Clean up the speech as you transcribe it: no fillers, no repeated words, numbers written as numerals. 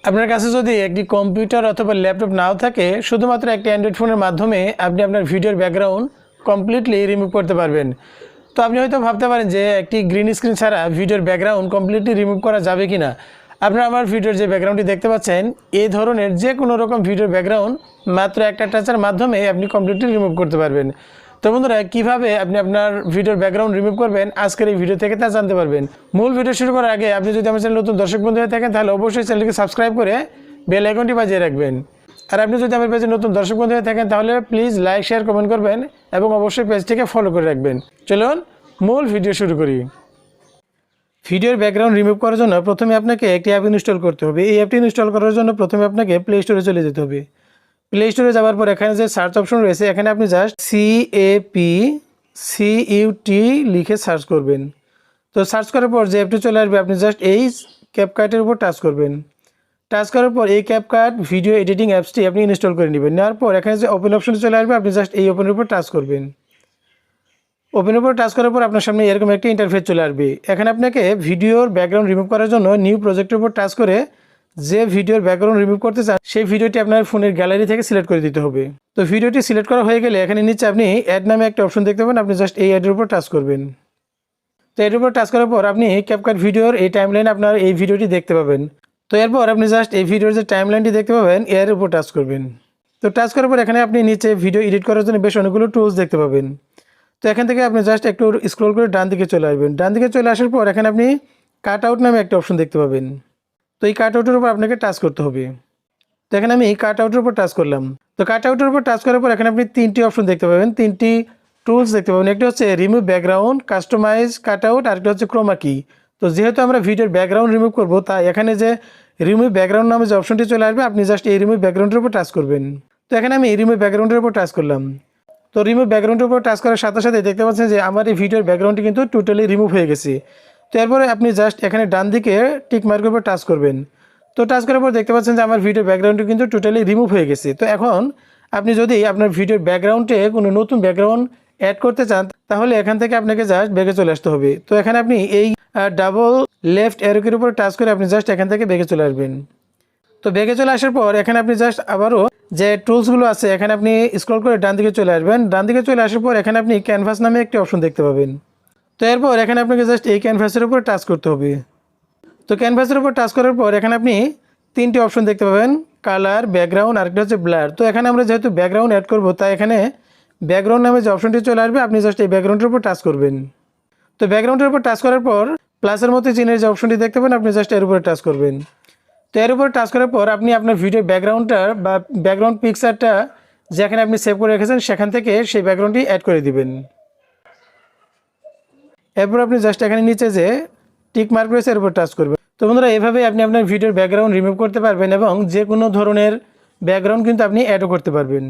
আপনার কাছে যদি একটি কম্পিউটার অথবা ল্যাপটপ নাও থাকে, শুধুমাত্র একটি অ্যান্ড্রয়েড ফোনের মাধ্যমে আপনি আপনার ভিডিওর ব্যাকগ্রাউন্ড কমপ্লিটলি রিমুভ করতে পারবেন। তো আপনি হয়তো ভাবতে পারেন যে একটি গ্রিন স্ক্রিন ছাড়া ভিডিওর ব্যাকগ্রাউন্ড কমপ্লিটলি রিমুভ করা যাবে কি না। আপনারা আমার ভিডিওর যে ব্যাকগ্রাউন্ডটি দেখতে পাচ্ছেন, এই ধরনের যে কোনো রকম ভিডিওর ব্যাকগ্রাউন্ড মাত্র একটা টাচের মাধ্যমে আপনি কমপ্লিটলি রিমুভ করতে পারবেন। তো বন্ধুরা, কীভাবে আপনি আপনার ভিডিওর ব্যাকগ্রাউন্ড রিমুভ করবেন আজকের এই ভিডিও থেকে তা জানতে পারবেন। মূল ভিডিও শুরু করার আগে আপনি যদি আমার চ্যানেল নতুন দর্শক বন্ধু হয়ে থাকেন, তাহলে অবশ্যই চ্যানেলটিকে সাবস্ক্রাইব করে বেল আইকনটি বাজিয়ে রাখবেন। আর আপনি যদি আমার পেজে নতুন দর্শক বন্ধু হয়ে থাকেন, তাহলে প্লিজ লাইক, শেয়ার, কমেন্ট করবেন এবং অবশ্যই পেজটিকে ফলো করে রাখবেন। চলুন মূল ভিডিও শুরু করি। ভিডিওর ব্যাকগ্রাউন্ড রিমুভ করার জন্য প্রথমে আপনাকে একটি অ্যাপ ইনস্টল করতে হবে। এই অ্যাপটি ইনস্টল করার জন্য প্রথমে আপনাকে প্লে স্টোরে চলে যেতে হবে। প্লে স্টোরে যাওয়ার পর এখানে যে সার্চ অপশন রয়েছে, এখানে আপনি জাস্ট CAPCUT লিখে সার্চ করবেন। তো সার্চ করার পর যে অ্যাপটি চলে আসবে, আপনি জাস্ট এই ক্যাপকাটের উপর টাচ করবেন। টাচ করার পর এই ক্যাপকাট ভিডিও এডিটিং অ্যাপসটি আপনি ইনস্টল করে নেবেন। নেওয়ার পর এখানে যে ওপেন অপশন চলে আসবে, আপনি জাস্ট এই ওপেনের উপর টাচ করবেন। ওপেনের উপর টাচ করার পর আপনার সামনে এরকম একটা ইন্টারফেস চলে আসবে। এখানে আপনাকে ভিডিওর ব্যাকগ্রাউন্ড রিমুভ করার জন্য নিউ প্রজেক্টের উপর টাচ করে যে ভিডিওর ব্যাকগ্রাউন্ড রিমুভ করতে চান সেই ভিডিওটি আপনার ফোনের গ্যালারি থেকে সিলেক্ট করে দিতে হবে। তো ভিডিওটি সিলেক্ট করা হয়ে গেলে এখানে নিচে আপনি অ্যাড নামে একটা অপশন দেখতে পাবেন, আপনি জাস্ট এই অ্যাডের উপর টাচ করবেন। তো এর উপর টাচ করার পর আপনি ক্যাপকাট ভিডিওর এই টাইমলাইনে আপনার এই ভিডিওটি দেখতে পাবেন। তো এরপর আপনি জাস্ট এই ভিডিওর যে টাইমলাইনটি দেখতে পাবেন এর উপর টাচ করবেন। তো টাচ করার পর এখানে আপনি নিচে ভিডিও এডিট করার জন্য বেশ অনেকগুলো টুলস দেখতে পাবেন। তো এখান থেকে আপনি জাস্ট একটু স্ক্রল করে ডান দিকে চলে আসবেন। ডান দিকে চলে আসার পর এখানে আপনি কাট আউট নামে একটা অপশন দেখতে পাবেন। তো এই কাট আউটের উপর আপনাকে টাচ করতে হবে। তো এখানে আমি কাট আউটের উপর টাচ করলাম। তো কাট আউটের উপর টাচ করার পর এখানে আপনি তিনটি অপশন দেখতে পাবেন, তিনটি টুলস দেখতে পাবেন। একটা হচ্ছে remove background, customise cut out, আর একটা হচ্ছে ক্রোমা কি। তো যেহেতু আমরা ভিডিওর ব্যাকগ্রাউন্ড রিমুভ করবো, তাই এখানে যে রিমুভ ব্যাকগ্রাউন্ড নামে যে অপশনটি চলে আসবে, আপনি জাস্ট এই রিমুভ ব্যাকগ্রাউন্ডের উপর টাচ করবেন। তো এখানে আমি রিমুভ ব্যাকগ্রাউন্ডের উপর টাচ করলাম। তো রিমুভ ব্যাকগ্রাউন্ডের উপর টাচ করার সাথে সাথে দেখতে পাচ্ছেন যে আমার এই ভিডিওর ব্যাকগ্রাউন্ডটি কিন্তু টোটালি রিমুভ হয়ে গেছে। তো এরপরে আপনি জাস্ট এখানে ডান দিকে টিক মার্কের উপর টাচ করবেন। তো টাচ করার পর দেখতে পাচ্ছেন যে আমার ভিডিওর ব্যাকগ্রাউন্ডটি কিন্তু টোটালি রিমুভ হয়ে গেছে। তো এখন আপনি যদি আপনার ভিডিওর ব্যাকগ্রাউন্ডে কোনো নতুন ব্যাকগ্রাউন্ড অ্যাড করতে চান, তাহলে এখান থেকে আপনাকে জাস্ট ব্যাগে চলে আসতে হবে। তো এখানে আপনি এই ডাবল লেফট অ্যারোকের উপর টাচ করে আপনি জাস্ট এখান থেকে ব্যাগে চলে আসবেন। তো ব্যাগে চলে আসার পর এখানে আপনি জাস্ট আবারও যে টুলসগুলো আছে এখানে আপনি স্ক্রল করে ডান দিকে চলে আসবেন। ডান দিকে চলে আসার পর এখানে আপনি ক্যানভাস নামে একটি অপশন দেখতে পাবেন। তো এরপর এখানে আপনাকে জাস্ট এই ক্যানভাসের উপর টাচ করতে হবে। তো ক্যানভাসের উপর টাচ করার পর এখানে আপনি তিনটি অপশন দেখতে পাবেন, কালার, ব্যাকগ্রাউন্ড, আর একটা হচ্ছে ব্লার। তো এখানে আমরা যেহেতু ব্যাকগ্রাউন্ড অ্যাড করবো, তাই এখানে ব্যাকগ্রাউন্ড নামে যে অপশনটি চলে আসবে, আপনি জাস্ট এই ব্যাকগ্রাউন্ডের উপর টাচ করবেন। তো ব্যাকগ্রাউন্ডের উপর টাচ করার পর প্লাসের মতো চিহ্নের যে অপশনটি দেখতে পাবেন, আপনি জাস্ট এর উপরে টাচ করবেন। তো এর উপর টাচ করার পর আপনি আপনার ভিডিওর ব্যাকগ্রাউন্ডটা বা ব্যাকগ্রাউন্ড পিকচারটা যেখানে আপনি সেভ করে রেখেছেন সেখান থেকে সেই ব্যাকগ্রাউন্ডটি অ্যাড করে দিবেন। এরপর আপনি জাস্ট এখানে নিচে যে টিক মার্ক রয়েছে এর উপর টাচ করবেন। তো বন্ধুরা, এভাবে আপনি আপনার ভিডিওর ব্যাকগ্রাউন্ড রিমুভ করতে পারবেন এবং যে কোনো ধরনের ব্যাকগ্রাউন্ড কিন্তু আপনি অ্যাডও করতে পারবেন।